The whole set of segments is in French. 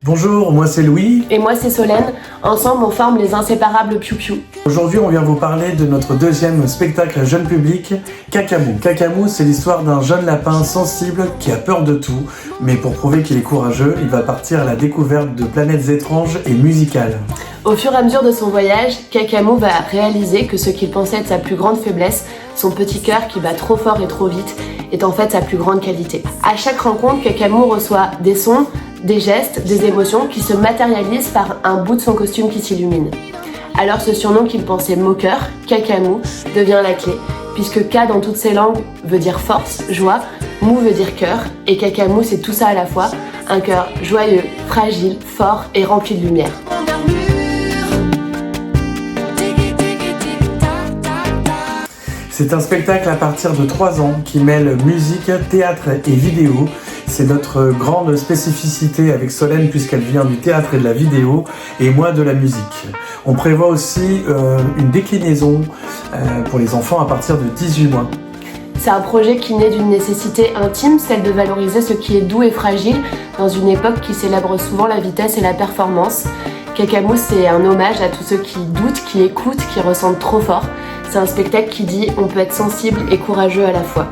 Bonjour, moi c'est Louis. Et moi c'est Solène. Ensemble on forme les inséparables Piou Piou. Aujourd'hui on vient vous parler de notre deuxième spectacle jeune public, Cacamou. Cacamou, c'est l'histoire d'un jeune lapin sensible qui a peur de tout, mais pour prouver qu'il est courageux, il va partir à la découverte de planètes étranges et musicales. Au fur et à mesure de son voyage, Cacamou va réaliser que ce qu'il pensait être sa plus grande faiblesse, son petit cœur qui bat trop fort et trop vite, est en fait sa plus grande qualité. À chaque rencontre, Cacamou reçoit des sons, des gestes, des émotions qui se matérialisent par un bout de son costume qui s'illumine. Alors ce surnom qu'il pensait moqueur, Cacamou, devient la clé, puisque K dans toutes ses langues veut dire force, joie, Mou veut dire cœur, et Cacamou c'est tout ça à la fois, un cœur joyeux, fragile, fort et rempli de lumière. C'est un spectacle à partir de 3 ans qui mêle musique, théâtre et vidéo. C'est notre grande spécificité avec Solène puisqu'elle vient du théâtre et de la vidéo et moi de la musique. On prévoit aussi une déclinaison pour les enfants à partir de 18 mois. C'est un projet qui naît d'une nécessité intime, celle de valoriser ce qui est doux et fragile dans une époque qui célèbre souvent la vitesse et la performance. Cacamou, c'est un hommage à tous ceux qui doutent, qui écoutent, qui ressentent trop fort. C'est un spectacle qui dit on peut être sensible et courageux à la fois.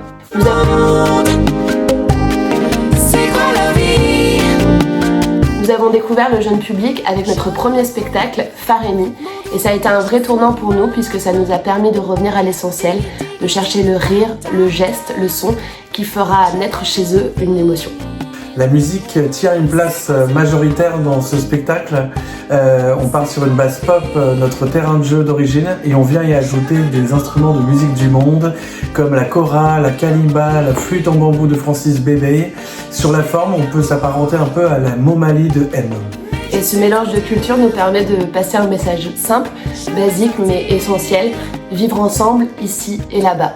Nous avons découvert le jeune public avec notre premier spectacle, Farémie, et ça a été un vrai tournant pour nous puisque ça nous a permis de revenir à l'essentiel, de chercher le rire, le geste, le son qui fera naître chez eux une émotion. La musique tient une place majoritaire dans ce spectacle. On part sur une base pop, notre terrain de jeu d'origine, et on vient y ajouter des instruments de musique du monde, comme la kora, la kalimba, la flûte en bambou de Francis Bébé. Sur la forme, on peut s'apparenter un peu à la Momalie de M. Et ce mélange de cultures nous permet de passer un message simple, basique mais essentiel, vivre ensemble, ici et là-bas.